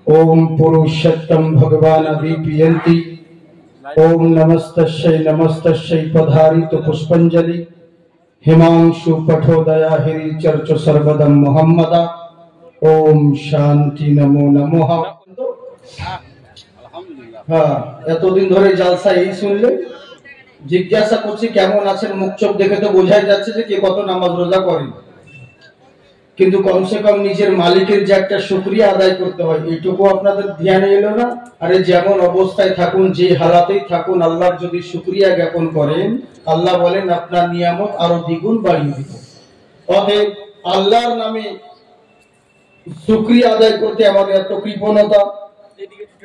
ओम पुरुषोत्तम भगवान अभिपियन्ति। ओम नमस्तस्यै पधारित पुष्पंजलि हिमांशु पठोदया हिरि चर्च सर्वदम मोहम्मदा। ओम शांति नमो नमः। हाँ, এতদিন ধরে জালসা এই শুনলে জিজ্ঞাসা করছি কেমন আছেন, মুখ চোখ দেখে তো বোঝাই যাচ্ছে যে কে কত নামাজ রোজা করেন, কিন্তু কমসে কম নিজের মালিকের যে একটা শুকরিয়া আদায় করতে হয় এইটুকু আপনাদের ধ্যানে এলো না। আরে যেমন অবস্থায় থাকুন, যে হালাতেই থাকুন, আল্লাহর যদি শুকরিয়া জ্ঞাপন করেন, আল্লাহ বলেন আপনার নিয়ামত আরো দ্বিগুণ বাড়িয়ে দিব। অতএব আল্লাহর নামে শুকরিয়া আদায় করতে আমাদের এত কৃপণতা।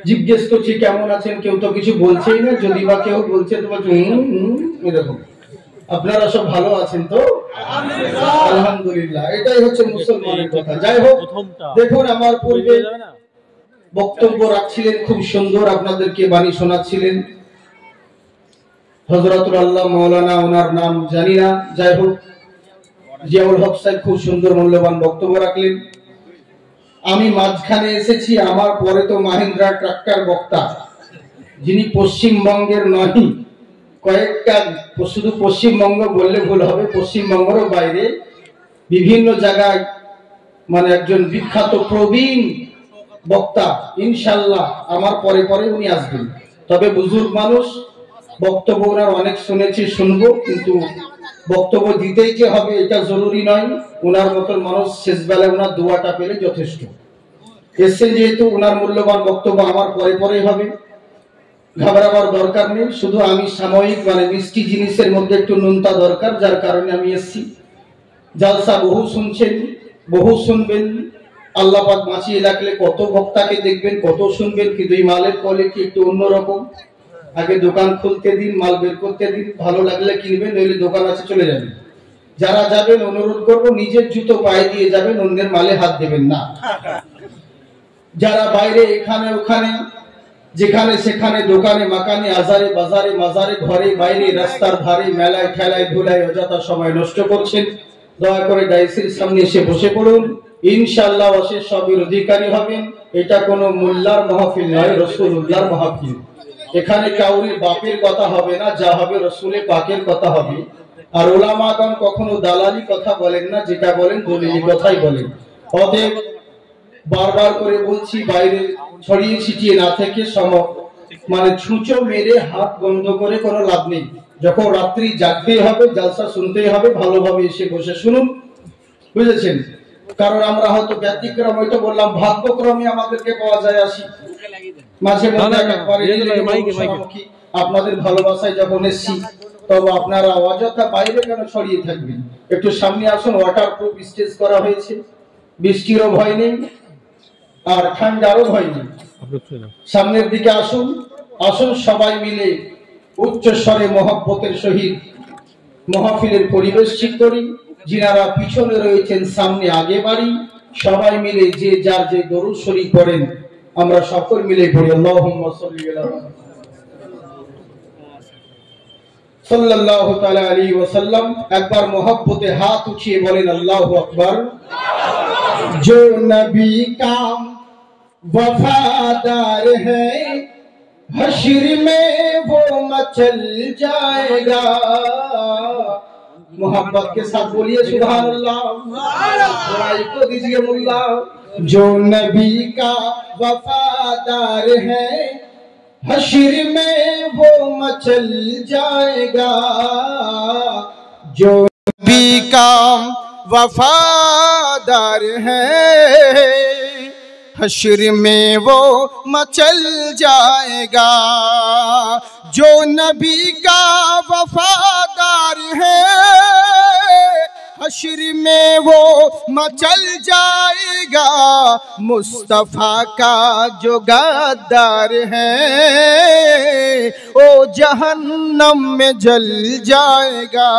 জিজ্ঞেস করছি কেমন আছেন, কেউ তো কিছু বলছেই না, যদি বা কেউ বলছে তো বলছে এরকম। আপনারা সব ভালো আছেন তো? আলহামদুলিল্লাহ, এটাই হচ্ছে মুসলমানের কথা। যাই হোক, দেখুন আমার পূর্বে বক্তব্য রাখছিলেন, খুব সুন্দর আপনাদেরকে বাণী শোনাচ্ছিলেন হযরতুল আল্লাহ মাওলানা, ওনার নাম জানি না, যাই হোক জিয়াউল হক সাহেব খুব সুন্দর মূল্যবান বক্তব্য রাখলেন। আমি মাঝখানে এসেছি, আমার পরে তো মাহিন্দ্রা ট্রাক্টর বক্তা, যিনি পশ্চিমবঙ্গের নয়, কয়েকটা, শুধু পশ্চিমবঙ্গ বললে ভুল হবে, পশ্চিমবঙ্গেরও বাইরে বিভিন্ন জায়গায় মানে একজন বিখ্যাত প্রবীণ বক্তা। ইনশাআল্লাহ আমার পরে পরে উনি আসবেন। তবে বুজুর্গ মানুষ, বক্তব্য ওনার অনেক শুনেছি, শুনবো, কিন্তু বক্তব্য দিতেই যে হবে এটা জরুরি নয়। ওনার মতন মানুষ শেষ বেলায় ওনার দোয়াটা পেলে যথেষ্ট। এসছেন যেহেতু, ওনার মূল্যবান বক্তব্য আমার পরে পরেই হবে, ঘাবড়াবার দরকার নেই। শুধু আমি সাময়িক মানে মিষ্টি জিনিসের মধ্যে একটু নুনতা দরকার, যার কারণে আমি এসছি। জালসা বহু শুনছেন, বহু শুনবেন, আল্লাহ পাক বাঁচিয়ে রাখলে কত বক্তাকে দেখবেন, কত শুনবেন, কিন্তু এই মালের কোয়ালিটি একটু অন্যরকম। আগে দোকান খুলতে দিন, মাল বের করতে দিন, ভালো লাগলে কিনবেন, নইলে দোকান আছে চলে যাবেন। যারা যাবেন অনুরোধ করবো নিজের জুতো পায়ে দিয়ে যাবেন, অন্যের মালে হাত দেবেন না। যারা বাইরে এখানে ওখানে যেখানে সেখানে দোকানে মাকানে আজারে বাজারে মাজারে ঘরে বাইরে রাস্তার ধারে মেলায় ঠেলায় ধুলায় অযথা সময় নষ্ট করছেন, দয়া করে ডাইসির সামনে এসে বসে পড়ুন। ইনশাআল্লাহ অশেষ সবের অধিকারী হবেন। এটা কোনো মোল্লার মাহফিল নয়, রাসূলুল্লাহর মাহফিল। এখানে কাউরির বাপের কথা হবে না, যা হবে রাসূলের পাকের কথা হবে। আর উলামাগণ কখনো দালালি কথা বলেন না, যেটা বলেন দলিলি কথাই বলেন। অতএব বারবার করে বলছি, বাইরে ছড়িয়ে ছিটিয়ে না থেকে মানে ছুঁচো মেরে হাত বন্ধ করে কোনো লাভ নেই। যখন রাত্রি জাগতেই হবে, জালসা শুনতেই হবে, ভালোভাবে এসে বসে শুনুন, বুঝেছেন? কারণ আমরা হয়তো ব্যতিক্রম, হয়তো বললাম ভাগ্যক্রমে আমাদেরকে পাওয়া যায় আসি, মাঝে মধ্যে আপনাদের ভালোবাসায় যখন এসছি, তবে আপনারা অযথা বাইরে কেন ছড়িয়ে থাকবেন? একটু সামনে আসুন, ওয়াটারপ্রুফ স্টেজ করা হয়েছে, বৃষ্টিরও ভয় নেই আর ঠান্ডারও ভয় নেই। সামনের দিকে আসুন, আসুন সবাই মিলে উচ্চ স্বরে মহব্বতের সহিত মাহফিলের পরিবেশ ঠিক করি। যিনারা পিছনে রয়েছেন সামনে আগে বাড়ি, সবাই মিলে যে যার যে দরুদ শরীফ পড়েন, আমরা সকল মিলে পড়ি আল্লাহুম্মা সাল্লি আলা সাল্লাল্লাহু তাআলা আলাইহি ওয়াসাল্লাম। একবার মহব্বতে হাত উঠিয়ে বলেন আল্লাহু আকবার। जो नबी का वफादार है, हश्र में वो मचल जाएगा। मोहब्बत के साथ बोलिए सुभान अल्लाह, को दीजिए मुल्ला। जो नबी का वफादार है, हश्र में वो मचल जाएगा। जो नबी का वफादार है, हश्र में वो मचल जाएगा। जो नबी का वफादार है, हश्र में वो मचल जाएगा। मुस्तफा का जो गद्दार है, ओ जहन्नम में जल जाएगा।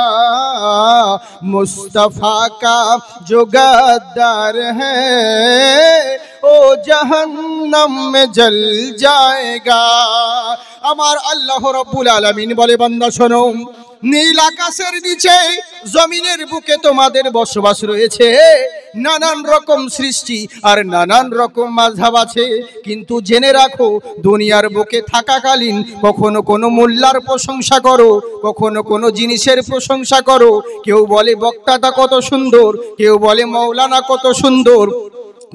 मुस्तफा का जो गद्दार है, ओ जहन्नम में जल जाएगा। अमार अल्लाह रब्बुल आलमीन बोले, बंदा सुनो, নীল আকাশের নিচে জমিনের বুকে তোমাদের বসবাস রয়েছে। নানান রকম সৃষ্টি আর নানান রকম মাযহাব আছে, কিন্তু জেনে রাখো দুনিয়ার বুকে থাকাকালীন কখনো কোনো মোল্লার প্রশংসা করো, কখনো কোনো জিনিসের প্রশংসা করো। কেউ বলে বক্তাটা কত সুন্দর, কেউ বলে মৌলানা কত সুন্দর,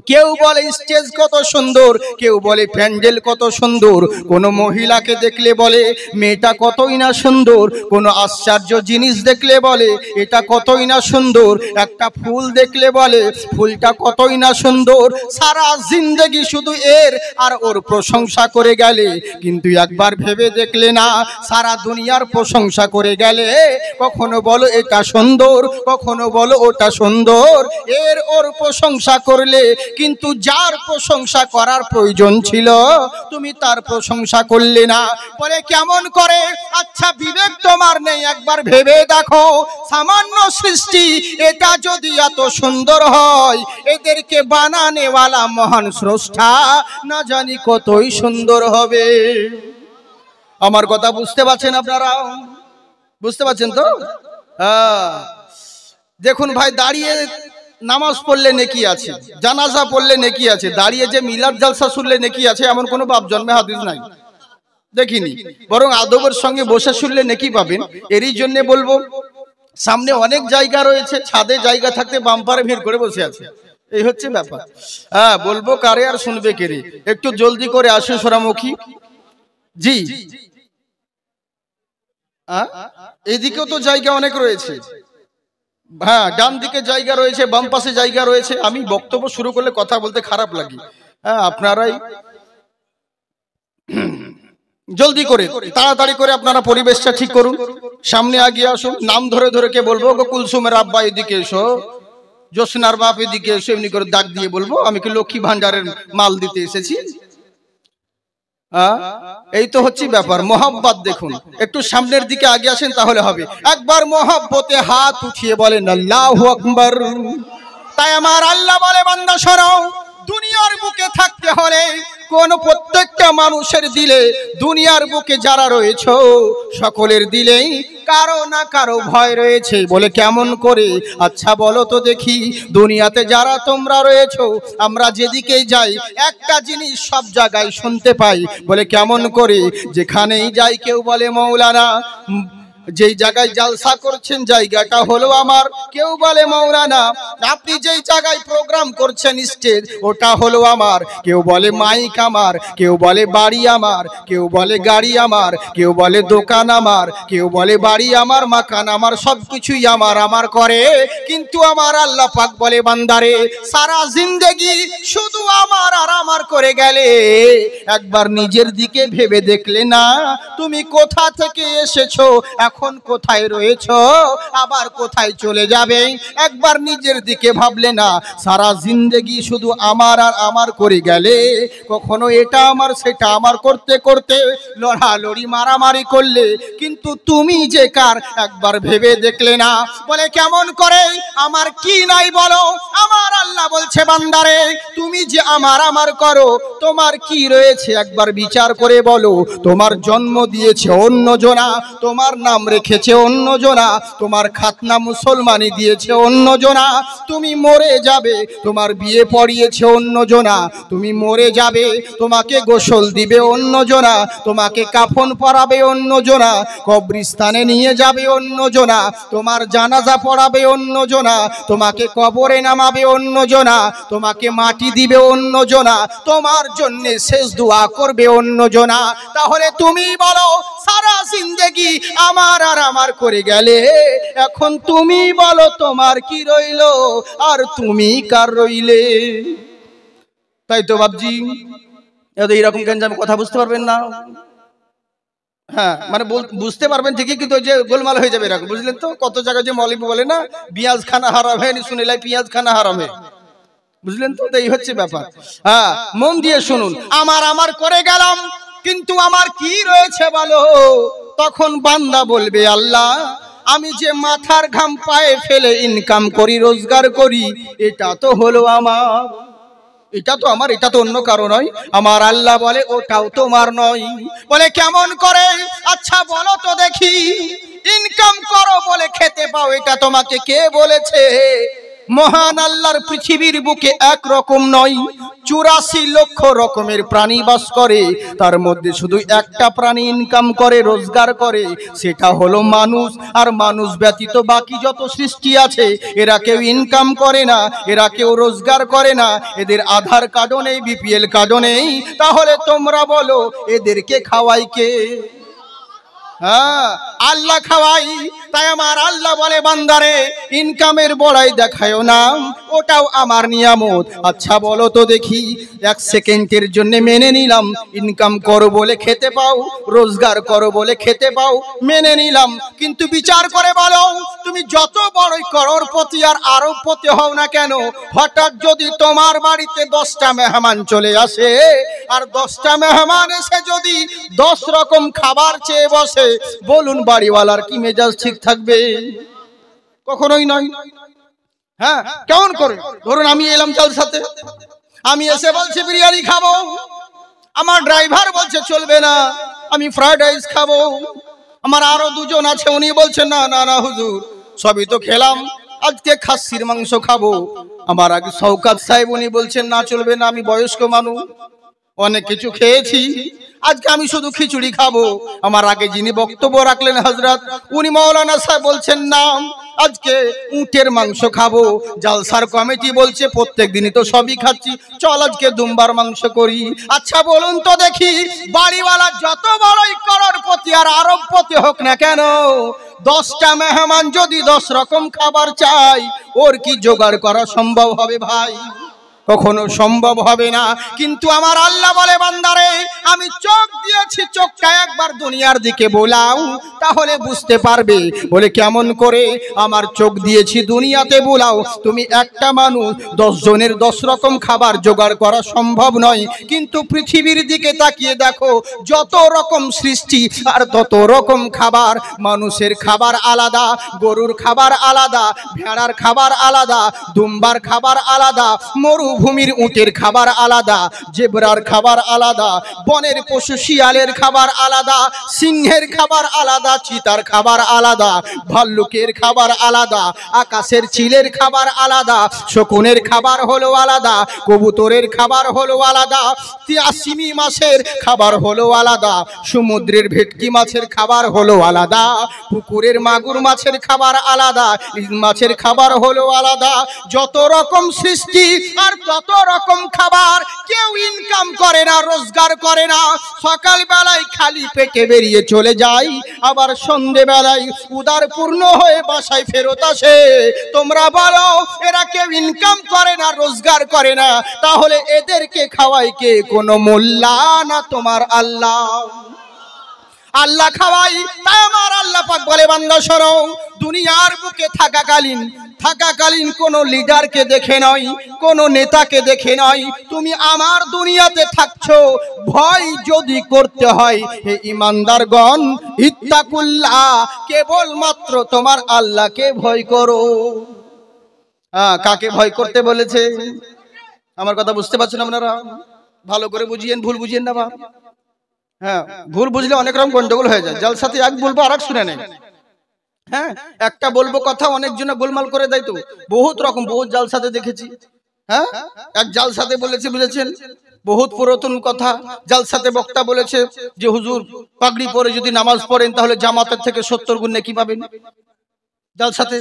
কেউ বলে স্টেজ কত সুন্দর, কেউ বলে প্যান্ডেল কত সুন্দর। কোনো মহিলাকে দেখলে বলে মেয়েটা কতই না সুন্দর, কোনো আশ্চর্য জিনিস দেখলে বলে এটা কতই না সুন্দর, একটা ফুল দেখলে বলে ফুলটা কতই না সুন্দর। সারা জিন্দেগি শুধু এর আর ওর প্রশংসা করে গেলে, কিন্তু একবার ভেবে দেখলে না সারা দুনিয়ার প্রশংসা করে গেলে। কখনো বলো এটা সুন্দর, কখনো বলো ওটা সুন্দর, এর ওর প্রশংসা করলে, কিন্তু যার প্রশংসা করার প্রয়োজন ছিল তুমি তার প্রশংসা করলে না। বলে কেমন করে? আচ্ছা বিবেক তোমার নেই? একবার ভেবে দেখো, সামান্য সৃষ্টি এটা যদি এত সুন্দর হয়, এদেরকে বানানেওয়ালা মহান স্রষ্টা না জানি কতই সুন্দর হবে। আমার কথা বুঝতে পারছেন আপনারা? বুঝতে পারছেন তো? দেখুন ভাই, দাঁড়িয়ে নামাজ পড়লে নেকি আছে, জানাজা পড়লে নেকি আছে, দাঁড়িয়ে যে মিলাদ জালসা শুনলে নেকি আছে এমন কোনো বাপ জন্মে হাদিস নাই, দেখিনি। বরং আদবের সঙ্গে বসে শুনলে নেকি পাবেন। এরই জন্য বলবো, সামনে অনেক জায়গা রয়েছে, ছাদে জায়গা থাকতে বাম্পারে ভিড় করে বসে আছে, এই হচ্ছে ব্যাপার। বলবো কারে আর শুনবে কেরে? একটু জলদি করে আসুন সোনামুখী জি। এদিকেও তো জায়গা অনেক রয়েছে, হ্যাঁ ডান দিকে জায়গা রয়েছে, বাম পাশে জায়গা রয়েছে। আমি বক্তব্য শুরু করলে কথা বলতে খারাপ লাগে, আপনারাই জলদি করে তাড়াতাড়ি করে আপনারা পরিবেশটা ঠিক করুন, সামনে আগিয়ে আসুন। নাম ধরে ধরে কে বলবো, গো কুলসুমের আব্বা এদিকে এসো, জোসনার বাপ এদিকে এসো, এমনি করে ডাক দিয়ে বলবো আমি কি লক্ষ্মী ভান্ডারের মাল দিতে এসেছি? এই তো হচ্ছে ব্যাপার। মোহাব্বত দেখুন, একটু সামনের দিকে আগে আসেন তাহলে হবে। একবার মোহাব্বতে হাত উঠিয়ে বলেন আল্লাহু আকবার। তাই আমার আল্লাহ বলে, বান্দা শোনো, দুনিয়ার বুকে থাকতে হলে কোন প্রত্যেকটা মানুষের দিলে, দুনিয়ার বুকে যারা রয়েছে সকলের দিলেই কারো না কারো ভয় রয়েছে। বলে কেমন করে? আচ্ছা বলো তো দেখি, দুনিয়াতে যারা তোমরা রয়েছো, আমরা যেদিকেই যাই একটা জিনিস সব জায়গায় শুনতে পাই। বলে কেমন করে? যেখানেই যাই কেউ বলে মৌলানা, যেই জায়গায় জালসা করছেন জায়গাটা হলো আমার, কেউ বলে মৌলানা আপনি যেই জায়গায় প্রোগ্রাম করছেন স্টেজ ওটা হলো আমার, কেউ বলে মাইক আমার, কেউ বলে বাড়ি আমার, কেউ বলে গাড়ি আমার, কেউ বলে দোকান আমার, কেউ বলে বাড়ি আমার, মাকান আমার, সবকিছুই আমার আমার করে। কিন্তু আমার আল্লাহ পাক বলে, বান্দারে সারা জিন্দেগি শুধু আমার আর আমার করে গেলে, একবার নিজের দিকে ভেবে দেখলে না তুমি কোথা থেকে এসেছো, এখন কোথায় রয়েছো, আবার কোথায় চলে যাবে? একবার নিজের দিকে ভাবলে না সারা জিন্দেগি শুধু আমার আর আমার করে গেলে, কখনো এটা আমার সেটা আমার করতে করতে লড়ালড়ি মারামারি করলে, কিন্তু তুমি যে কার একবার ভেবে দেখলে না? বলে কেমন করে? আমার কি নাই বলো? আমার আল্লাহ বলছে, বান্দারে তুমি যে আমার আমার করো, তোমার কি রয়েছে একবার বিচার করে বলো। তোমার জন্ম দিয়েছে অন্য জনা, তোমার নাম রেখেছে অন্য জনা, তোমার খাতনা মুসলমানি দিয়েছে অন্য জনা, তুমি মরে যাবে তোমার বিয়ে পড়িয়েছে অন্য জনা, তুমি মরে যাবে তোমাকে গোসল দিবে অন্য জনা, তোমাকে কাফন পরাবে অন্য জনা, কবরস্থানে নিয়ে যাবে অন্য জনা, তোমার জানাজা পড়াবে অন্য জনা, তোমাকে কবরে নামাবে অন্য জনা, তোমাকে মাটি দিবে অন্য জনা, তোমার জন্য শেষ দোয়া করবে অন্য জনা। তাহলে তুমি বলো সারা জিন্দেগি আমার আর আমার করে গেলে, এখন তুমি বলো তোমার কি রইলো আর তুমি কার রইলে? তাই তো বাবজি, এইরকম গঞ্জামে কথা বুঝতে পারবেন না। হ্যাঁ মানে বুঝতে পারবেন ঠিকই, কিন্তু যে গোলমাল হয়ে যাবে এরকম, বুঝলেন তো? কত জায়গায় যে মৌলবি বলে না পেঁয়াজ খানা হারাম হয়, শুনিলাই পেঁয়াজ খানা হারাম হয়, বুঝলেন তো? এই হচ্ছে ব্যাপার। হ্যাঁ মন দিয়ে শুনুন, আমার আমার করে গেলাম, কিন্তু আমার কি রয়েছে বলো? তখন বান্দা বলবে, আল্লাহ আমি যে মাথার ঘাম পায়ে ফেলে ইনকাম করি, রোজগার করি, এটা তো হলো আমার, এটা তো আমার, এটা তো অন্য কারো নয়। আমার আল্লাহ বলে ওটাও তোমার নয়। বলে কেমন করে? আচ্ছা বলো তো দেখি, ইনকাম করো বলে খেতে পাও, এটা তোমাকে কে বলেছে? মহান আল্লাহর পৃথিবীর বুকে এক রকম নয়, 84 লক্ষ রকমের প্রাণী বাস করে। তার মধ্যে শুধু একটা প্রাণী ইনকাম করে, রোজগার করে, সেটা হলো মানুষ। আর মানুষ ব্যতীত বাকি যত সৃষ্টি আছে এরা কেউ ইনকাম করে না, এরা কেউ রোজগার করে না, এদের আধার কার্ডও নেই, বিপিএল কার্ডও নেই। তাহলে তোমরা বলো এদেরকে খাওয়াই কে? হ্যাঁ, আল্লাহ খাওয়াই। তাই আমার আল্লাহ বলে, বান্দারে ইনকামের বড়াই দেখায়ও না, ওটাও আমার নিয়ামত। আচ্ছা বলো তো দেখি, এক সেকেন্ডের জন্য মেনে নিলাম ইনকাম করো বলে খেতে পাও, রোজগার করো বলে খেতে পাও, মেনে নিলাম। কিন্তু বিচার করে বলো, তুমি যত বড়ই করোড়পতি আর আরবপতি হও না কেন, হঠাৎ যদি তোমার বাড়িতে 10টা মেহমান চলে আসে, আর 10টা মেহমান এসে যদি 10 রকম খাবার চেয়ে বসে, বলুন বাড়িওয়ালার কি মেজাজ ঠিক থাকবে? কখনোই নয়। হ্যাঁ, কেমন করে? ধরুন আমি এলাম জলসাতে, আমি এসে বলছি বিরিয়ানি খাবো, আমার ড্রাইভার বলছে চলবে না, আমি ফ্রাইড রাইস খাবো। আমার আরো দুজন আছে, উনি বলছেন না না না হুজুর, সবই তো খেলাম, আজকে খাসির মাংস খাবো। আমার আগে শওকত সাহেব, উনি বলছেন না চলবে না, আমি বয়স্ক মানুষ, অনেক কিছু খেয়েছি, আজকে আমি শুধু খিচুড়ি খাবো। আমার আগে যিনি বক্তব্য রাখলেন হযরত, উনি মাওলানা সাহেব বলছেন না, আজকে উটের মাংস খাবো। জালসার কমিটি বলছে প্রত্যেক দিনই তো সবই খাচ্ছি, চল আজকে দুম্বার মাংস করি। আচ্ছা বলুন তো দেখি, বাড়িওয়ালা যত বড়ই করোড়পতি আর আরবপতি হোক না কেন, 10টা মেহমান যদি 10 রকম খাবার চাই, ওর কি জোগাড় করা সম্ভব হবে ভাই? কখনো সম্ভব হবে না। কিন্তু আমার আল্লাহ বলে, বান্দারে আমি চোখ দিয়েছি, চোখটা একবার দুনিয়ার দিকে বোলাও, তাহলে বুঝতে পারবে। বলে কেমন করে? আমার চোখ দিয়েছি দুনিয়াতে বোলাও, তুমি একটা মানুষ, 10 জনের 10 রকম খাবার জোগাড় করা সম্ভব নয়। কিন্তু পৃথিবীর দিকে তাকিয়ে দেখো, যত রকম সৃষ্টি আর তত রকম খাবার। মানুষের খাবার আলাদা, গরুর খাবার আলাদা, ভেড়ার খাবার আলাদা, দুম্বার খাবার আলাদা, মরুভূমির উটের খাবার আলাদা, জেব্রার খাবার আলাদা, বনের পশু শিয়ালের খাবার আলাদা, সিংহের খাবার আলাদা, চিতার খাবার আলাদা, ভাল্লুকের খাবার আলাদা, আকাশের চিলের খাবার আলাদা, শকুনের খাবার হলো আলাদা, কবুতরের খাবার হলো আলাদা, তিয়াসিমি মাছের খাবার হলো আলাদা, সমুদ্রের ভেটকি মাছের খাবার হলো আলাদা, পুকুরের মাগুর মাছের খাবার আলাদা, ইলিশ মাছের খাবার হলো আলাদা। যত রকম সৃষ্টি আর তত রকম খাবার। কেউ ইনকাম করে না, রোজগার করে না, সকাল বেলায় খালি পেটে বেরিয়ে চলে যায়, আবার সন্ধে বেলায় উদার পূর্ণ হয়ে বাসায় ফেরত আসে। তোমরা বলো এরা কেউ ইনকাম করে না, রোজগার করে না, তাহলে এদেরকে খাওয়ায় কে? কোনো মোল্লা না তোমার আল্লাহ? আল্লাহ খাওয়াই। তাই আমার আল্লাহ পাক বলে, বান্দা শোনো, দুনিয়ার বুকে থাকাকালীন কোন লিডারকে দেখে নয়, কোন নেতাকে দেখে নয়, তুমি আমার দুনিয়াতে থাকছো। ভয় যদি করতে হয় হে ইমানদারগণ, ইত্তাকুল্লাহ, কেবলমাত্র তোমার আল্লাহকে ভয় করো। কাকে ভয় করতে বলেছে? আমার কথা বুঝতে পারছেন আপনারা? ভালো করে বুঝিয়েন, ভুল বুঝিয়েন না। হ্যাঁ, ভুল বুঝলে অনেক রকম গন্ডগোল হয়ে যায়। জালসাতে এক বলবো আর এক শুনে নেই। হ্যাঁ, একটা বলবো কথা অনেকজনে গোলমাল করে দেয়, তো বহুত রকম, বহুত জালসাতে দেখেছি। হ্যাঁ, এক জালসাতে বলেছে, বুঝেছেন, বহুত পুরাতন কথা। জালসাতে বক্তা বলেছে যে হুজুর পাগড়ি পরে যদি নামাজ পড়েন তাহলে জামাতের থেকে 70 গুণ নেকি পাবেন। জালসাতে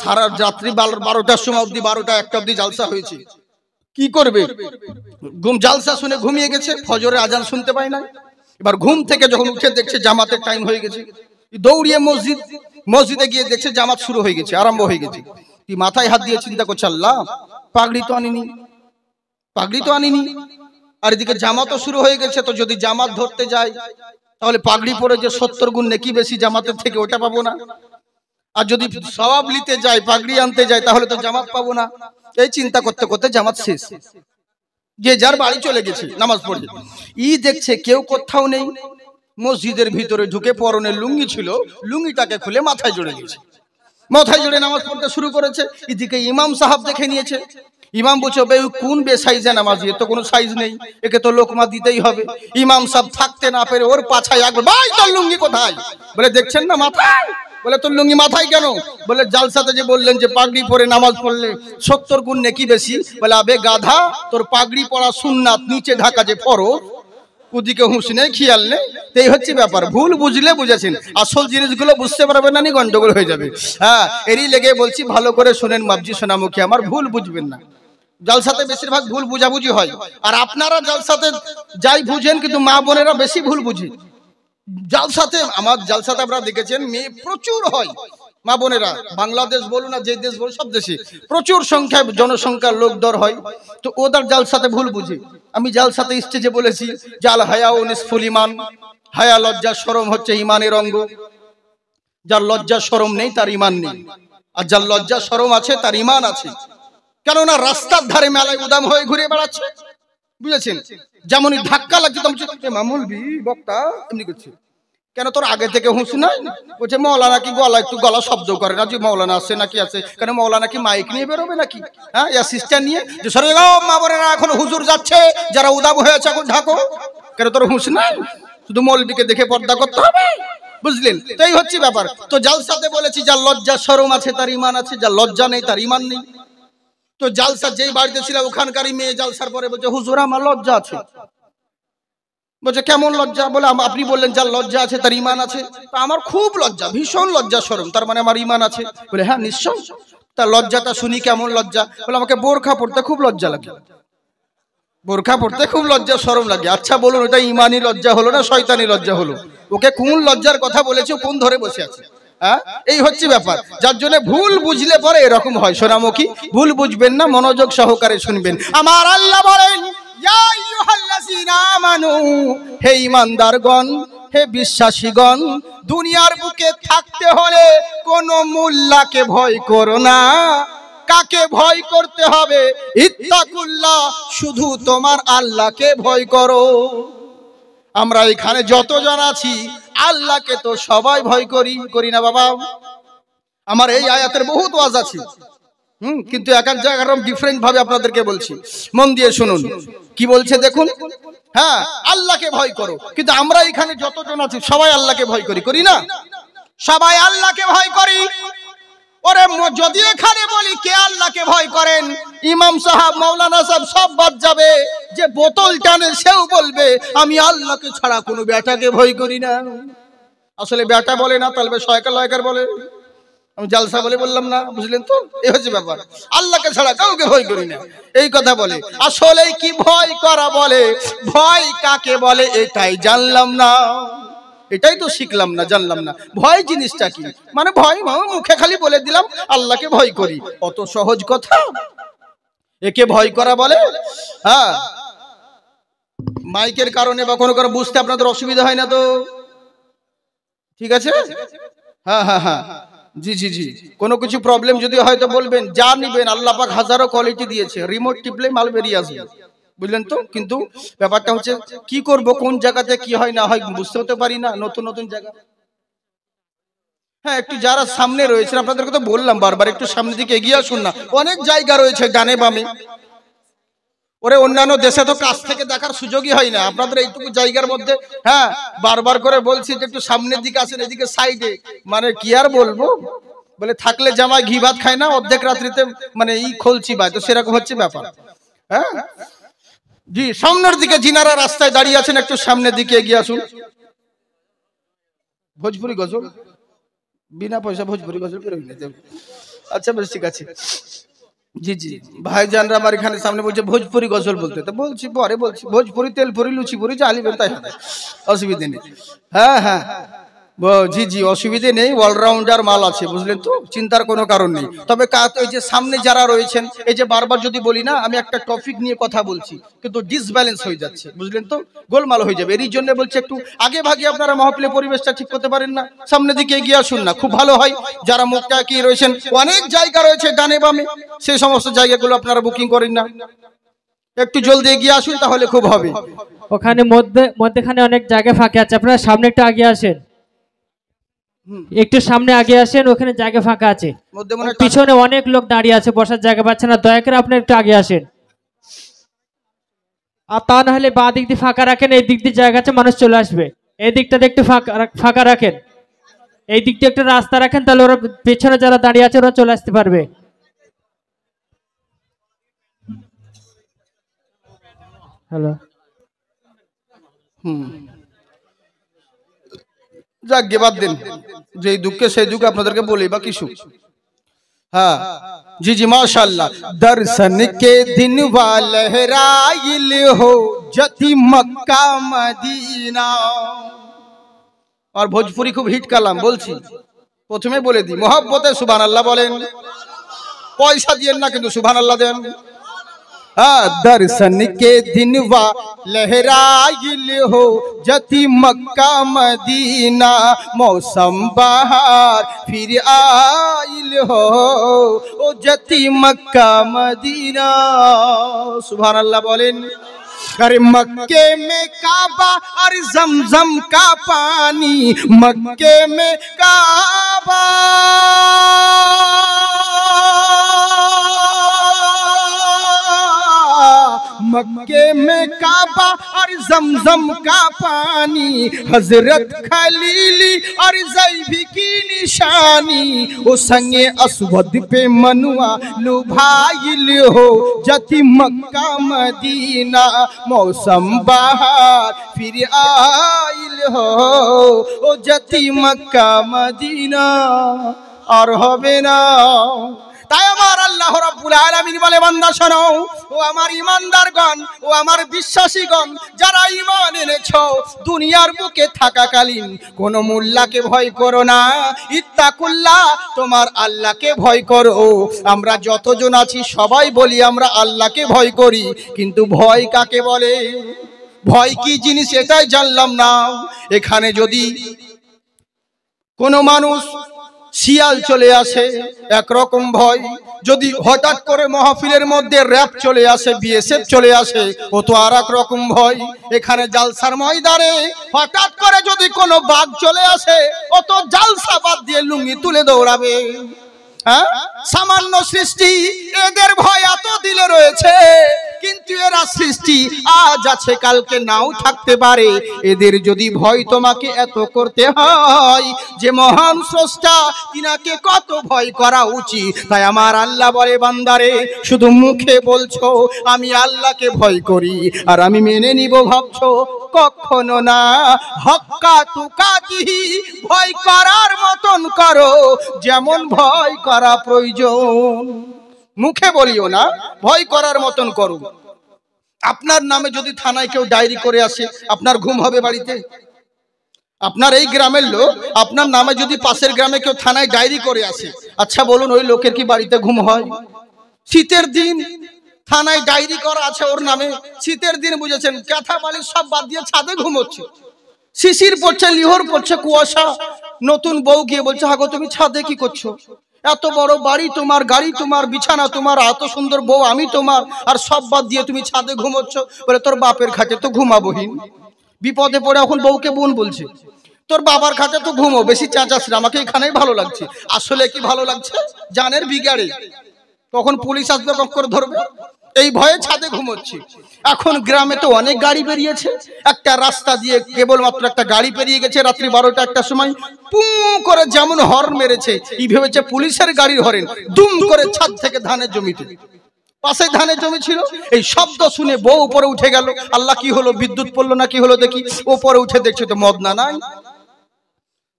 সারা রাত্রি 12টার সময় অব্দি, 12টা 1টা অব্দি জালসা হয়েছে। কি করবে? জালসা শুনে ঘুমিয়ে গেছে, ফজরে আজান শুনতে পায় না। এবার ঘুম থেকে যখন উঠে দেখছে জামাতের টাইম হয়ে গেছে, দৌড়িয়ে মসজিদে গিয়ে দেখছে জামাত শুরু হয়ে গেছে, আরম্ভ হয়ে গেছে। তুই মাথায় হাত দিয়ে চিন্তা করছে, আল্লাহ পাগড়ি তো আনিনি, আর এদিকে জামাতও শুরু হয়ে গেছে। তো যদি জামাত ধরতে যায় তাহলে পাগড়ি পরে যে 70 গুণ নেকি বেশি জামাতের থেকে, ওটা পাবো না। আর যদি সওয়াব নিতে যায়, পাগড়ি আনতে যায়, তাহলে তো জামাত পাবো না। এই চিন্তা করতে করতে জামাত শেষ, যে যার বাড়ি চলে গেছে নামাজ পড়ে। দেখছে কেউ কোথাও নেই। মসজিদের ভিতরে ঢুকে, পরনের লুঙ্গি ছিল, লুঙ্গিটাকে খুলে মাথায় জড়ে দিয়েছে, মাথায় জড়ে নামাজ পড়তে শুরু করেছে। এদিকে ইমাম সাহেব দেখে নিয়েছে। ইমাম বলছে বে কোন বেসাইজে নামাজি, এ তো কোনো সাইজ নেই, একে তো লোকমা দিতেই হবে। ইমাম সব থাকতে না পেরে ওর পাছায় একবার, ভাই তোর লুঙ্গি কোথায়? বলে দেখছেন না মাথায়। বলে তোর লুঙ্গি মাথায় কেন? বলে জালসাতে যে বললেন যে পাগড়ি পরে নামাজ পড়লে 70 গুণ নেকি বেশি। বলে আবে গাধা, তোর পাগড়ি পরা সুন্নাত, নিচে ঢাকা যে ফরজ, ওদিকে হুঁশ নেই, খেয়াল নেই। এই হচ্ছে ব্যাপার। ভুল বুঝলে বুঝেছেন, আসল জিনিসগুলো বুঝতে পারবেন না, নি গন্ডগোল হয়ে যাবে। হ্যাঁ, এরই লেগে বলছি ভালো করে শোনেন মাবজি সোনামুখী আমার, ভুল বুঝবেন না। জালসাতে বেশিরভাগ ভুল বুঝাবুঝি হয়, আর আপনারা জালসাতে যাই বুঝেন, কিন্তু মা বোনেরা বেশি ভুল বুঝে জালসাতে। আমার জালসাতে আপনারা দেখেছেন মেয়ে প্রচুর হয়, মা বোনেরা বাংলাদেশ বলুন না যে দেশ বলুন, সব দেশে প্রচুর সংখ্যায় জনসংখ্যার লোক দর হয়, তো ওদের জালসাতে ভুল বুঝে। আমি জালসাতে স্টেজে বলেছি জাল হায়া ও নিসফুল ইমান, হায়া লজ্জা শরম হচ্ছে ইমানের অঙ্গ। যার লজ্জা শরম নেই তার ইমান নেই, আর যার লজ্জা শরম আছে তার ইমান আছে। কেননা রাস্তার ধারে মেলায় উদাম হয়ে ঘুরে বেড়াচ্ছে, বুঝেছেন? যেমনই ধাক্কা লাগছে তখন মামুল বি বক্তা এমনি করছে, কেন তোর আগে থেকে হুঁশ নাই? বলছে মৌলানা কি গলা একটু গলা শব্দ করে না, যে মৌলানা আছে নাকি আছে, কেন মৌলানা কি মাইক নিয়ে বেরোবে নাকি? হ্যাঁ, অ্যাসিস্ট্যান্ট নিয়ে যে সরে যাও মা বোনেরা, এখন হুজুর যাচ্ছে, যারা উদাম হয়েছে এখন ঢাকো। কেন তোর হুঁশ নাই? শুধু মৌলবীকে দেখে পর্দা করতে হবে, বুঝলেন? তো এই হচ্ছে ব্যাপার। তো জালসাতে বলেছি যার লজ্জা শরম আছে তার ইমান আছে, যার লজ্জা নেই তার ইমান নেই। তো জালসা যেই বাড়িতে ছিল ওখানকারই মেয়ে জালসার পরে বলছে হুজুর আমার লজ্জা আছে। বলছে কেমন লজ্জা? বলে আপনি বললেন যার লজ্জা আছে তার ইমান আছে, তা আমার খুব লজ্জা, ভীষণ লজ্জা শরম, তার মানে আমার ইমান আছে। বলে হ্যাঁ নিশ্চয়। তার লজ্জাটা শুনি কেমন লজ্জা? বলে আমাকে বোরখা পড়তে খুব লজ্জা লাগে, বোরখা পড়তে খুব লজ্জা শরম লাগে। আচ্ছা বলুন ওটা ইমানি লজ্জা হলো না শয়তানি লজ্জা হলো? ওকে কোন লজ্জার কথা বলেছে, কোন ধরে বসে আছে? হ্যাঁ, এই হচ্ছে ব্যাপার। যার জন্য ভুল বুঝলে পরে এরকম হয়। সোনামুখী ভুল বুঝবেন না, মনোযোগ সহকারে শুনবেন। আমার আল্লাহ বলেন ইয়া আইয়ুহাল্লাযীনা আমানু, হে ঈমানদারগণ, হে বিশ্বাসীগণ, দুনিয়ার বুকে থাকতে হলে কোন মোল্লাকে ভয় করো না। কাকে ভয় করতে হবে? ইত্তাকুল্লাহ, শুধু তোমার আল্লাহকে ভয় করো। আমরা এখানে যতজন আছি আল্লাহকে তো সবাই ভয় করি না বাবা? আমার এই আয়াতের বহুত ওয়াজ আছে, কিন্তু এক এক জায়গায় ডিফারেন্ট ভাবে আপনাদেরকে বলছি, মন দিয়ে শুনুন কি বলছে দেখুন। হ্যাঁ, আল্লাহকে ভয় করো, কিন্তু আমরা এখানে যতজন আছি সবাই আল্লাহকে ভয় করি না? সবাই আল্লাহকে ভয় করি। ওরে যদি এখানে বলি কে আল্লাহকে ভয় করেন, ইমাম সাহেব মাওলানা সাহেব সব বাদ যাবে। যে বোতল টানে সেও বলবে আমি আল্লাহকে ছাড়া কোনো বেটাকে ভয় করি না। আসলে বেটা বলে না, তাহলে শয়কার লয়কার বলে। আমি জালসা বলে বললাম না, বুঝলেন তো? এই হচ্ছে ব্যাপার। আল্লাহকে ছাড়া কাউকে ভয় করি না, এই কথা বলে। আসলে কি ভয় করা বলে, ভয় কাকে বলে এটাই জানলাম না, এটাই তো শিখলাম না, জানলাম না ভয় জিনিসটা কি। মানে ভয় মুখে খালি বলে দিলাম আল্লাহকে ভয় করি, অত সহজ কথা? একে ভয় করা বলে। হ্যাঁ, মাইকের কারণে বা কোনো বুঝতে আপনাদের অসুবিধা হয় না তো? ঠিক আছে, হ্যাঁ হ্যাঁ হ্যাঁ, জি জি জি, কোনো কিছু প্রবলেম যদি হয় তো বলবেন, যা নিবেন আল্লাহ পাক হাজারো কোয়ালিটি দিয়েছে, রিমোট টিপলে মাল বেরিয়ে আসবে, বুঝলেন তো? কিন্তু ব্যাপারটা হচ্ছে কি করব, কোন জায়গাতে কি হয় না হয় বুঝতে হতে পারি না, নতুন নতুন জায়গা। হ্যাঁ, একটু যারা সামনে রয়েছেন আপনাদেরকে তো বললাম বারবার, একটু সামনের দিকে এগিয়ে আসুন না। অনেক জায়গা রয়েছে ডানে বামে, ওরে অন্যান্য দেশে তো কাছ থেকে দেখার সুযোগই হয় না, আপনাদের এইটুকু জায়গার মধ্যে। হ্যাঁ, বারবার করে বলছি যে একটু সামনের দিকে আসেন, এদিকে সাইডে। মানে কি আর বলবো, বলে থাকলে জামাই ঘি ভাত খায় না, অর্ধেক রাত্রিতে মানে খোলছি ভাই, তো সেরকম হচ্ছে ব্যাপার। হ্যাঁ জি, সামনের দিকে যিনারা রাস্তায় দাঁড়িয়ে আছেন একটু সামনের দিকে এগিয়ে আসুন। ভোজপুরি গজল, বিনা পয়সা ভোজপুরি গজল বের হয়ে যাবে। আচ্ছা বেশ, ঠিক আছে। জি জি, ভাইজানরা আমার এখানে সামনে বলছে ভোজপুরি গজল বলতে, তো বলছি পরে বলছি, ভোজপুরি তেলপুরি লুচিপুরি যা আলিবেন তাই হবে, অসুবিধে নেই। হ্যাঁ হ্যাঁ জি জি, অসুবিধে নেই, অলরাউন্ডার মাল আছে, বুঝলেন তো? চিন্তার কোনো কারণ নেই। তবে এই যে সামনে যারা রয়েছেন, এই যে বারবার যদি বলি না আমি একটা টপিক নিয়ে কথা বলছি, কিন্তু ডিসব্যালেন্স হয়ে যাচ্ছে, বুঝলেন তো? গোলমাল হয়ে যাবে। এরই জন্য বলছি একটু আগে ভাগে আপনারা মাহফিলে পরিবেশটা ঠিক করতে পারেন না, সামনের দিকে এগিয়ে আসুন না, খুব ভালো হয়। যারা মুখটা কি রয়েছেন, অনেক জায়গা রয়েছে ডানে বামে, সেই সমস্ত জায়গাগুলো আপনারা বুকিং করেন না, একটু জলদি এগিয়ে আসুন, তাহলে খুব হবে। ওখানে মধ্যখানে অনেক জায়গা ফাঁকা আছে, আপনারা সামনে একটু আগে আসেন। একটু সামনে আগে আসেন, ওখানে জায়গা ফাঁকা আছে, পিছনে অনেক লোক দাঁড়িয়ে আছে, বসার জায়গা পাচ্ছে না, দয়া করে আপনি একটু আগে আসেন। আর তা না হলে বাঁ দিক দিয়ে ফাঁকা রাখেন, এই দিক দিয়ে জায়গা আছে, মানুষ চলে আসবে। এই দিকটাতে একটু ফাঁকা রাখেন, এই দিক দিয়ে একটা রাস্তা রাখেন, তাহলে ওরা পেছনে যারা দাঁড়িয়ে আছে ওরা চলে আসতে পারবে। হ্যালো, যাক গে বাদ দিন, যেই দুঃখে সেই দুঃখ আপনাদেরকে বলি বা কিছু। हाँ जी जी माशाल्लाह। दर्शन के दिन लहराइल हो जति मक्का मदीना। और भोजपुरी खूब हिट कालाम बोलছি, প্রথমে বলে দিই মোহাব্বতে সুবহানাল্লাহ বলেন, পয়সা দিয়েন না কিন্তু সুবহানাল্লাহ দেন। दर्शन के दिन लहराइल हो जति मक्का मदीना। मौसम बहार फिर आइल हो ओ जति मक्का मदीना। सुभान अल्लाह बोलें। अरे मक्के में काबा और जमजम का पानी, मक्के में काबा मक्के में काबा और जमजम का पानी, हजरत खलीली और ज़ैबी की निशानी। ओ संगे अस्वद पे मनुआ लुभाइल हो जति मक्का मदीना। मौसम बहार फिर आइल हो ओ जति मक्का मदीना। और होबे ना। তাই আমার আল্লাহ রাব্বুল আলামিন বলে, বান্দা শোনো, ও আমার ঈমানদারগণ, ও আমার বিশ্বাসীগণ, যারা ঈমান এনেছো, দুনিয়ার বুকে থাকাকালীন কোন মোল্লাকে ভয় করো না, ইত্তাকুল্লাহ, তোমার আল্লাহকে ভয় করো। আমরা যতজন আছি সবাই বলি আমরা আল্লাহকে ভয় করি, কিন্তু ভয় কাকে বলে, ভয় কি জিনিস এটাই জানলাম না। এখানে যদি কোনো মানুষ শিয়াল চলে আসে একরকম ভয়, যদি হঠাৎ করে মাহফিলের মধ্যে র‍্যাব চলে আসে, বিএসএফ চলে আসে, ও তো আর এক রকম ভয়। এখানে জালসার ময়দানে হঠাৎ করে যদি কোনো বাঘ চলে আসে, ও তো জালসা বাদ দিয়ে লুঙ্গি তুলে দৌড়াবে। হ্যাঁ, সামান্য সৃষ্টি, এদের ভয় এত দিলে রয়েছে, কিন্তু এরা সৃষ্টি, আজ আছে কালকে নাও থাকতে পারে। এদের যদি ভয় তোমাকে এত করতে হয়, যে মহান স্রষ্টা তিনাকে কত ভয় করা উচিত। তাই আমার আল্লাহ বলে, বান্দারে শুধু মুখে বলছো আমি আল্লাহকে ভয় করি আর আমি মেনে নিব ভাবছো, কখনো না। হক্কা তুকাতিহি, ভয় করার মতন করো যেমন ভয় করা প্রয়োজন। মুখে বলিও না, ভয় করার মতন করো। আপনার নামে যদি থানায় কেউ ডায়েরি করে আসে, আপনার ঘুম হবে বাড়িতে? আপনার এই গ্রামের লোক আপনার নামে যদি পাশের গ্রামে কেউ থানায় ডায়েরি করে আসে, আচ্ছা বলুন ওই লোকের কি বাড়িতে ঘুম হয়? শীতের দিন থানায় ডায়েরি করা আছে ওর নামে, শীতের দিন বুঝেছেন, কাঁথা বালিশ সব বাদ দিয়ে ছাদে ঘুমোচ্ছে, শিশির পড়ছে, লিহর পড়ছে, কুয়াশা। নতুন বউ গিয়ে বলছে, হাগো তুমি ছাদে কি করছো? এত বড় বাড়ি তোমার, গাড়ি তোমার, বিছানা তোমার, এত সুন্দর বউ আমি তোমার, আর সব বাদ দিয়ে তুমি ছাদে ঘুমোচ্ছ। বলে তোর বাপের খাটে তো ঘুমাবোহীন। বিপদে পড়ে এখন বউকে বোন বলছে, তোর বাবার খাটে তো ঘুমো, বেশি চাচাস না, আমাকে এখানেই ভালো লাগছে। আসলে কি ভালো লাগছে? জানের বিগাড়ে। তখন পুলিশ আসবে, করে ধরবে, এই ভয়ে ছাদে ঘুমোচ্ছি। এখন গ্রামে তো অনেক গাড়ি বেরিয়েছে, একটা রাস্তা দিয়ে কেবলমাত্র একটা গাড়ি পেরিয়ে গেছে রাত্রি 12টা 1টার সময়, পু করে যেমন হর্ন মেরেছে, এই ভেবেছে পুলিশের গাড়ির হর্ন, দুম করে ছাদ থেকে ধানের জমিতে, পাশে ধানের জমি ছিল, এই শব্দ শুনে বউ উপরে উঠে গেল। আল্লাহ কি হলো, বিদ্যুৎ পড়লো না কি হলো দেখি, উপরে উঠে দেখছে তো মদনা নাই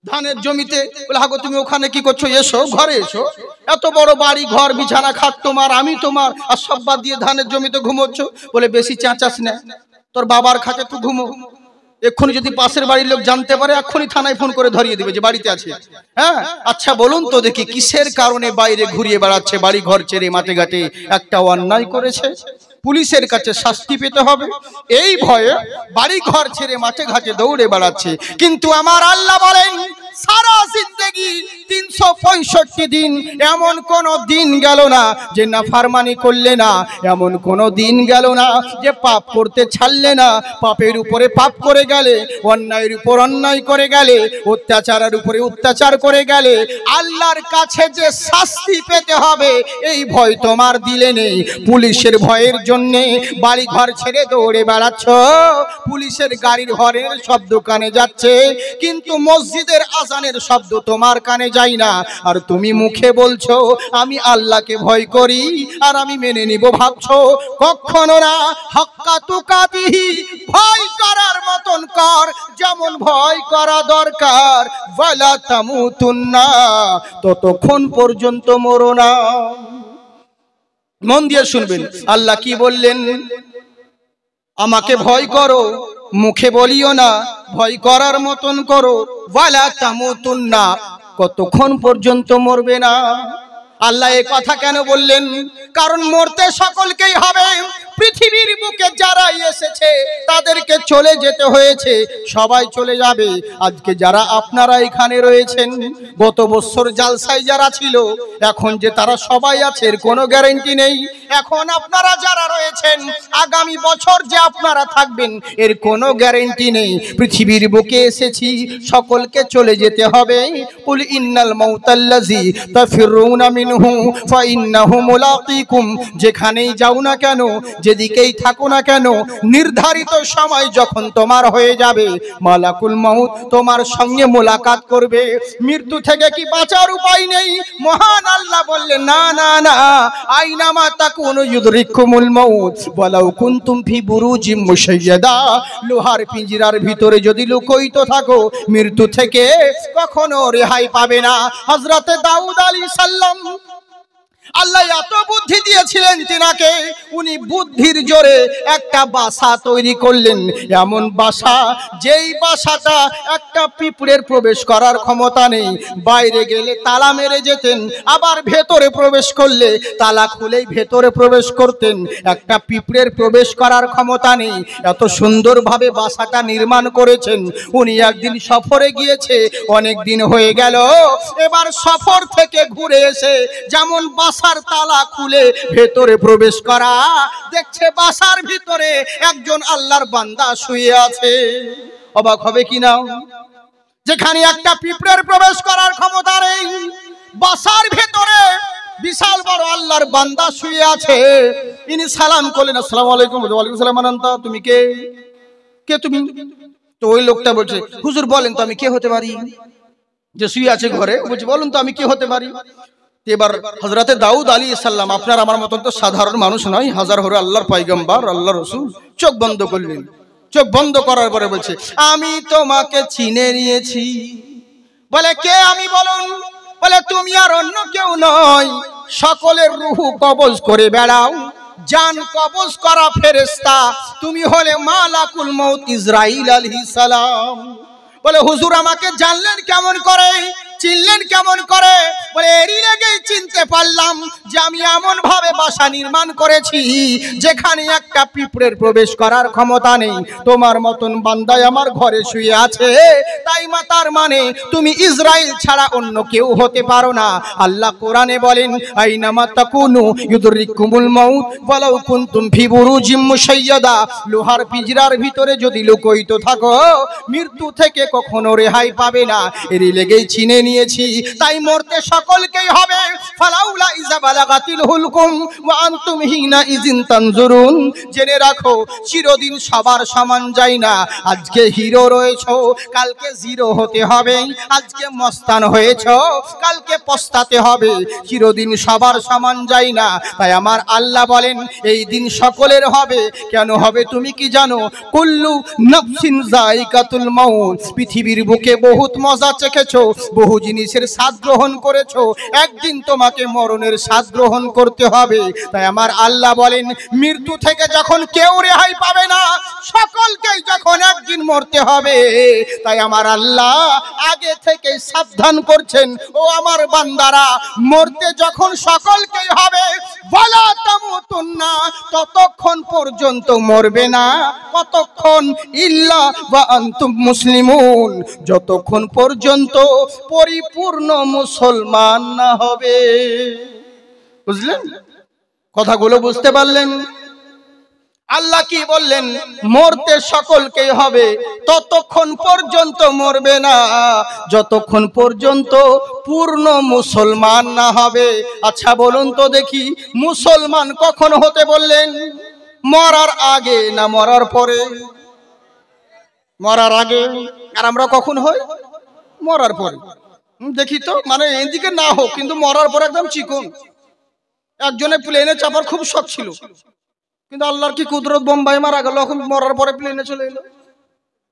ধানের জমিতে। বলে হাগো তুমি ওখানে কি করছো? এসো ঘরে এসো, এত বড় বাড়ি ঘর বিছানা খাট তোমার, আমি তোমার, আর সব বাদ দিয়ে ধানের জমিতে ঘুমোচ্ছ। বলে বেশি চেঁচাস না, তোর বাবার খাটে তুই ঘুমো, এক্ষুনি যদি পাশের বাড়ির লোক জানতে পারে এক্ষুনি থানায় ফোন করে ধরিয়ে দিবে যে বাড়িতে আছে। হ্যাঁ, আচ্ছা বলুন তো দেখি কিসের কারণে বাইরে ঘুরিয়ে বেড়াচ্ছে, বাড়ি ঘর ছেড়ে মাঠে ঘাটে? একটা অন্যায় করেছে, পুলিশের কাছে শাস্তি পেতে হবে, এই ভয়ে বাড়ি ঘর ছেড়ে মাঠে ঘাটে দৌড়ে বেড়াচ্ছে। কিন্তু আমার আল্লাহ বলেন, সারা জিন্দেগি 365 দিন এমন কোন দিন গেল না যে নাফরমানি করলে না, এমন কোন দিন গেল না যে পাপ করতে ছাড়লে না। পাপের উপরে পাপ করে গেলে, অন্যায়ের উপর অন্যায় করে গেলে, অত্যাচারের উপরে অত্যাচার করে গেলে আল্লাহর কাছে যে শাস্তি পেতে হবে এই ভয় তোমার দিলে নেই। পুলিশের ভয়ের জন্য বাড়ি ঘর ছেড়ে দৌড়ে বেড়াচ্ছ, পুলিশের গাড়ির হর্নের শব্দ কানে যাচ্ছে কিন্তু মসজিদের আজানের শব্দ তোমার কানে যায় না। আর তুমি মুখে বলছো আমি আল্লাহকে ভয় করি আর আমি মেনে নিব, ভাবছো কখনো না। হাক্কা তুকাতিহি, ভয় করার মতন কর যেমন ভয় করা দরকার। ওয়ালা তামুতুন্না, ততক্ষণ পর্যন্ত মরো না। মন দিয়ে শুনবেন আল্লাহ কি বললেন, আমাকে ভয় করো, মুখে বলিও না, ভয় করার মতন করো। ওয়ালা তামুতুন্না, কতক্ষণ পর্যন্ত মরবে না। আল্লাহ এই কথা কেন বললেন? কারণ মরতে সকলকেই হবে। পৃথিবীর বুকে যারা এসেছে তাদেরকে চলে যেতে হয়েছে, সবাই চলে যাবে। আজকে যারা আপনারা এখানে রয়েছেন, গত বছর জালসায় যারা ছিল, এখন যে তারা সবাই আছে এর কোনো গ্যারান্টি নেই। এখন আপনারা যারা রয়েছেন আগামী বছর যে আপনারা থাকবেন এর কোনো গ্যারান্টি নেই। পৃথিবীর বুকে এসেছি, সকলকে চলে যেতে হবে। কুল ইন্নাল মাউতাল্লাযী তাফিরুনা মিনহু ফাইন্নাহু মুলাকীকুম, যেখানেই যাও না কেন, যেদিকেই থাকো না কেন, নির্ধারিত সময় যখন তোমার হয়ে যাবে মালাকুল মাউত তোমার সঙ্গে মোলাকাত করবে। মৃত্যু থেকে কি বাঁচার উপায় নেই? মহান আল্লাহ বললেন না না না, আইনামা তাকুনু ইউদরিকুমুল মাউত ওয়ালাউ কুনতুম ফি বুরুজিম মুশাইয়াদা, লোহার পিঞ্জরার ভিতরে যদি লুকোয়িত থাকো মৃত্যু থেকে কখনো রেহাই পাবে না। হযরতে দাউদ আলাইহিস সালাম আল্লাহ এত বুদ্ধি দিয়েছিলেন তিনাকে, উনি বুদ্ধির জোরে একটা বাসা তৈরি করলেন। এমন বাসা, যেই বাসাটা একটা পিঁপড়ের প্রবেশ করার ক্ষমতা নেই, বাইরে গেলে তালা মেরে যেতেন, আবার ভেতরে প্রবেশ করলে তালা খুলেই ভেতরে প্রবেশ করতেন। একটা পিঁপড়ের প্রবেশ করার ক্ষমতা নেই, এত সুন্দরভাবে বাসাটা নির্মাণ করেছেন। উনি একদিন সফরে গিয়েছে, অনেক দিন হয়ে গেল, এবার সফর থেকে ঘুরে এসে যেমন বাসার তালা খুলে ভেতরে প্রবেশ করা, দেখছে বাসার ভিতরে একজন আল্লাহর বান্দা শুয়ে আছে। অবাক হবে কিনা? যেখানে একটা পিঁপড়ের প্রবেশ করার ক্ষমতা নেই, বাসার ভেতরে বিশাল বড় আল্লাহর বান্দা শুয়ে আছে। ইনি সালাম করলেন, আসসালামু আলাইকুম। ওয়ালাইকুম সালাম। আনন্তা, তুমি কে? কে তুমি? তো ওই লোকটা বলছে, হুজুর বলেন তো আমি কে হতে পারি? যে শুয়ে আছে ঘরে বলছে, বলুন তো আমি কে হতে পারি? এবার হযরতে দাউদ আলাইহিস সালাম, আপনার আমার মতন তো সাধারণ মানুষ নয়, হাজার হরে আল্লাহর পয়গম্বর, আল্লাহর রাসূল, চোখ বন্ধ করলেন। চোখ বন্ধ করার পরে বলছে, আমি তোমাকে চিনে নিয়েছি। বলে কে আমি বলুন? বলে তুমি আর অন্য কেউ নয়, সকলের রূহ কবজ করে বেড়াও, জান কবজ করা ফেরেশতা, তুমি হলে মালাকুল মউত ইসরাইল আলাইহিস সালাম। বলে হুজুর আমাকে জানলেন কেমন করে, চিনলেন কেমন করে? বলে এরই লেগেই চিনতে পারলাম যে আমি এমন ভাবে বাসা নির্মাণ করেছি যেখানে একটা পিঁপড়ের প্রবেশ করার ক্ষমতা নেই। তোমার মতন বান্দায় আমার ঘরে শুয়ে আছে, তাই তার মানে তুমি ইসরাইল ছাড়া অন্য কেউ হতে পারো না। আল্লাহ কোরআনে বলেন, আইনামা তাকুনু ইউদরিকুমুল মাউত ওয়ালাউ কুনতুম ফি বুরুজিম মুশাইয়াদা, লোহার পিঞ্জরার ভিতরে যদি লুকোয়িত থাকো মৃত্যু থেকে কখনো রেহাই পাবে না। এরই লেগেই চিনে নিয়েছি, তাই মরতে সকলকেই হবে। ফালাউলা ইযা বালাগাতিল হুলকুম ওয়া আনতুম হিনা ইযিন তানজুরুন, জেনে রাখো চিরদিন সবার সমান যায় না। আজকে হিরো রয়েছো, কালকে জিরো হতে হবে। আজকে মস্তান হয়েছো, কালকে পস্তাতে হবে। চিরদিন সবার সমান যায় না। তাই আমার আল্লাহ বলেন এই দিন সকলের হবে। কেন হবে তুমি কি জানো? কুল্লু নাফসিন যায়িকাতুল মাউত, পৃথিবীর বুকে বহুত মজা চেখেছো, বহু জিনিসের স্বাদ গ্রহণ করেছো, একদিন তোমাকে মরণের স্বাদ গ্রহণ করতে হবে। তাই আমার আল্লাহ বলেন মৃত্যু থেকে যখন কেউ রেহাই পাবে না, সকলকেই যখন একদিন একদিন মরতে হবে। তাই আমার আল্লাহ আগে থেকে সাবধান করছেন, ও আমার বান্দারা, মরতে যখন সকলকেই হবে, ওয়ালা তামুতুন্না, ততক্ষণ পর্যন্ত মরবে না। কতক্ষণ? ইল্লা ওয়া আনতুম মুসলিমুন, যতক্ষণ পর্যন্ত পরিপূর্ণ মুসলমান না হবে। বুঝলেন? কথাগুলো বুঝতে পারলেন? আল্লাহ কি বললেন? মরতে সকলকেই হবে, ততক্ষণ পর্যন্ত মরবে না যতক্ষণ পর্যন্ত পূর্ণ মুসলমান না হবে। আচ্ছা বলুন তো দেখি, মুসলমান কখন হতে বললেন? মরার আগে না মরার পরে? মরার আগে। আর আমরা কখন হই? মরার পরে। দেখি তো, মানে এদিকে না হোক, কিন্তু মরার পরে একদম চিকন। একজনে প্লেনে চাপার খুব শখ ছিল, কিন্তু আল্লাহর কি কুদরত, বোম্বাই মারা গেল, এখন মরার পরে প্লেনে চলে এলো।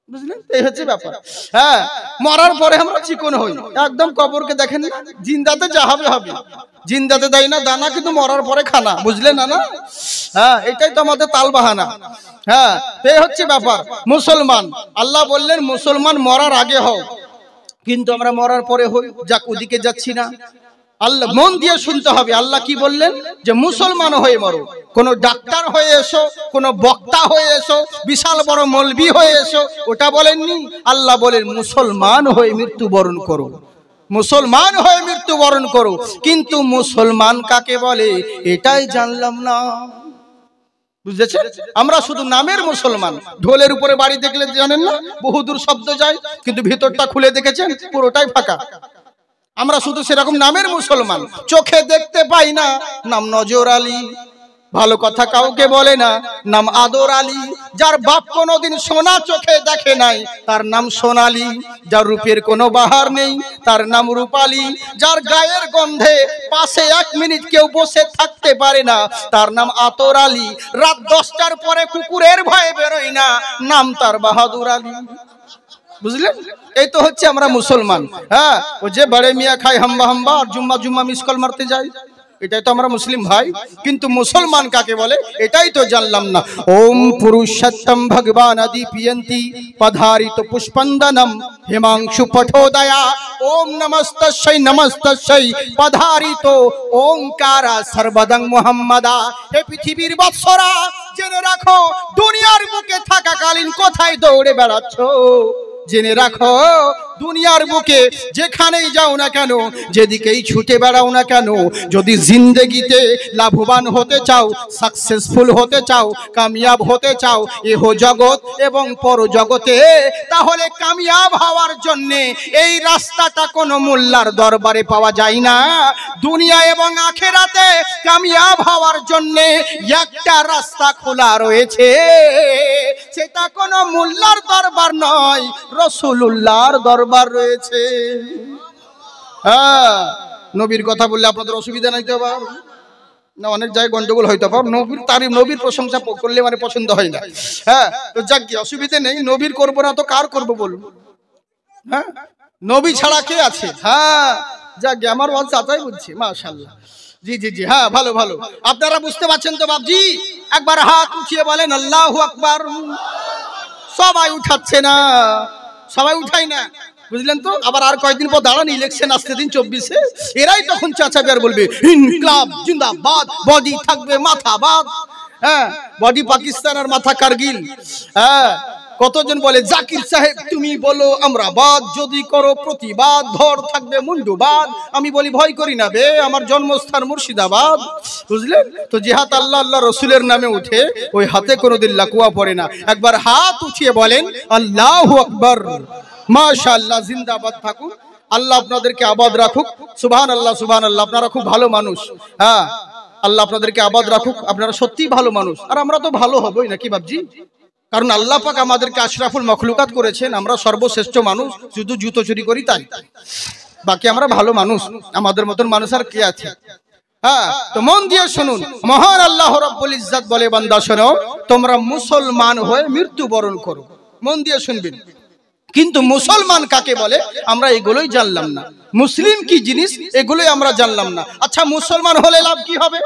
বুঝলেন? এই হচ্ছে ব্যাপার। হ্যাঁ, মরার পরে আমরা চিকন হই, একদম কবরকে দেখেন না, জিন্দাতে যা হবে হবে, জিন্দাতে দেয় না দানা, কিন্তু মরার পরে খানা। বুঝলেন না? হ্যাঁ, এটাই তো আমাদের তাল বাহানা। হ্যাঁ, এই হচ্ছে ব্যাপার। মুসলমান, আল্লাহ বললেন মুসলমান মরার আগে হও, কিন্তু আমরা মরার পরে হই। যাক, ওদিকে যাচ্ছি না। আল্লাহ মন দিয়ে শুনতে হবে, আল্লাহ কি বললেন? যে মুসলমান হয়ে মরো। কোন ডাক্তার হয়ে এসো, কোন বক্তা হয়ে এসো, বিশাল বড় মৌলবি হয়ে এসো, ওটা বলেননি। আল্লাহ বলেন মুসলমান হয়ে মৃত্যুবরণ করো, মুসলমান হয়ে মৃত্যুবরণ করো। কিন্তু মুসলমান কাকে বলে এটাই জানলাম না। বুঝেছেন? আমরা শুধু নামের মুসলমান। ঢোলের উপরে বাড়ি দেখলে জানেন না বহুদূর শব্দ যায়, কিন্তু ভিতরটা খুলে দেখেছেন পুরোটাই ফাঁকা। আমরা শুধু সেরকম নামের মুসলমান, চোখে দেখতে পাই না, নাম নজর আলী। ভালো কথা কাউকে বলে না, নাম আদর আলী। যার বাপ কোনোদিন সোনা চোখে দেখে নাই, তার নাম সোনালী। যার রূপের কোনো বাহার নেই, তার নাম রূপালী। যার গায়ের গন্ধে পাশে 1 মিনিট কেউ বসে থাকতে পারে না, তার নাম আতর আলী। রাত 10টার পরে কুকুরের ভয়ে বেরোয় না, নাম তার বাহাদুর আলী। বুঝলেন? এই তো হচ্ছে আমরা মুসলমান। হ্যাঁ, ও যে বড়ে মিয়া খায় হাম্বা হাম্বা আর জুম্মা জুম্মা মিস কল মারতে যায়, এটাই তো আমরা মুসলিম ভাই। কিন্তু মুসলমান কাকে বলে এটাই তো জানলাম না। ওম পুরুষোত্তম ভগবান আদি পিয়ন্তি পধারিত পুষ্পন্দনম হিমাংশু পঠোদয়া। ওম নমস্তস্যৈ নমস্তস্যৈ পধারিত ওঙ্কারা সর্বদং মুহাম্মাদা। হে পৃথিবীর বৎসরা, জেনে রাখো দুনিয়ার বুকে থাকাকালীন কোথায় দৌড়ে বেড়াচ্ছ। জেনে রাখো দুনিয়ার বুকে যেখানেই যাও না কেন, যেদিকেই ছুটে বেড়াও না কেন, যদি জিন্দেগিতে লাভবান হতে চাও, সাকসেসফুল হতে চাও, কামিয়াব হতে চাও এহ জগৎ এবং পর জগতে, তাহলে কামিয়াব হওয়ার জন্য এই রাস্তাটা কোনো মোল্লার দরবারে পাওয়া যায় না। দুনিয়া এবং আখেরাতে কামিয়াব হওয়ার জন্য একটা রাস্তা খোলা রয়েছে, সেটা কোনো মোল্লার দরবার নয়, রাসূলুল্লাহর দরবার রয়েছে। হ্যাঁ, নবীর কথা বললে আপনাদের অসুবিধা নাই তো? আবার না, অনেক জায়গায় গন্ডগোল হয়তো। আবার নবীর তারিফ, নবীর প্রশংসা করলে মানে পছন্দ হয় না। হ্যাঁ, তো যাক কি অসুবিধা নেই, নবীর করবো না তো কার করবো বলুন? হ্যাঁ, নবী ছাড়া কে আছে? হ্যাঁ, যাক আমার ওয়াজ চাচাই বুঝছি, মাশাআল্লাহ। জি জি জি, হ্যাঁ, ভালো ভালো। আপনারা বুঝতে পারছেন তো বাপজি? একবার হাত উঠিয়ে বলেন আল্লাহু আকবার। সবাই উঠাচ্ছে না, সবাই উঠাই না, বুঝলেন তো? আবার আর কয়েকদিন পর দাঁড়ান, ইলেকশন আসছে দিন 24-এ, এরাই তখন চাচাবে আর বলবে ইনকলাব জিন্দাবাদ, বডি থাকবে মাথা বাদ। হ্যাঁ, বডি পাকিস্তান আর মাথা কারগিল। হ্যাঁ, কতজন বলে জাকির সাহেব তুমি বলো আমরা বাদ, যদি করো প্রতিবাদ ধর থাকবে মুন্ডুবাদ। আমি বলি ভয় করি না বে, আমার জন্মস্থান মুর্শিদাবাদ। বুঝলেন তো? যে হাত আল্লাহ আল্লাহ রসুলের নামে উঠে, ওই হাতে কোনোদিন লাকুয়া পড়ে না। একবার হাত উঠিয়ে বলেন আল্লাহু আকবার। মাশাআল্লাহ, জিন্দাবাদ থাকুন, আল্লাহ আপনাদেরকে আবাদ রাখুক। সুবহানাল্লাহ সুবহানাল্লাহ, আপনারা খুব ভালো মানুষ। হ্যাঁ, আল্লাহ আপনাদেরকে আবাদ রাখুক, আপনারা সত্যি ভালো মানুষ। আর আমরা তো ভালো হবই নাকি বাপজি? কারণ আল্লাহ পাক আমাদেরকে আশরাফুল মখলুকাত করেছেন, আমরা সর্বশ্রেষ্ঠ মানুষ, শুধু জুতো চুরি করি তাই, বাকি আমরা ভালো মানুষ। আমাদের মতন মানুষ আর কে আছে? হ্যাঁ, তো মন দিয়ে শুনুন, মহান আল্লাহ রাব্বুল ইজ্জত বলে বান্দা শোনো, তোমরা মুসলমান হয়ে মৃত্যুবরণ করো। মন দিয়ে শুনবেন। কিন্তু মুসলমান কাকে বলে আমরা এগুলোই জানলাম না। মুসলিম কি জিনিস এগুলোই আমরা জানলাম না। আচ্ছা, মুসলমান হলে লাভ কি হবে?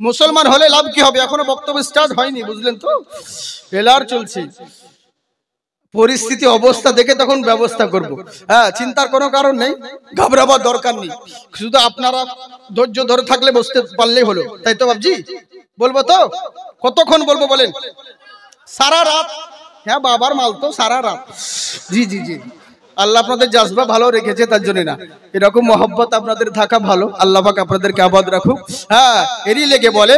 মুসলমান হলে লাভ কি হবে? এখনো বক্তব্য স্টার্ট হয়নি, বুঝলেন তো? এলার চলছে। পরিস্থিতি অবস্থা দেখে তখন ব্যবস্থা করব। হ্যাঁ, চিন্তার কোনো কারণ নেই, ঘাবড়াবার দরকার নেই, শুধু আপনারা ধৈর্য ধরে থাকলে বসতে পারলেই হলো, তাই তো বাবজি? বলবো তো? কতক্ষণ বলবো বলেন? সারা রাত। হ্যাঁ, বাবার মাল তো সারা রাত। জি জি জি, আল্লাহ আপনাদের জাজবা ভালো রেখেছে, তার জন্য না, এরকম মহব্বত আপনাদের থাকা ভালো। আল্লাহ পাক আপনাদেরকে আবাদ রাখুক। হ্যাঁ, এরই লেগে বলে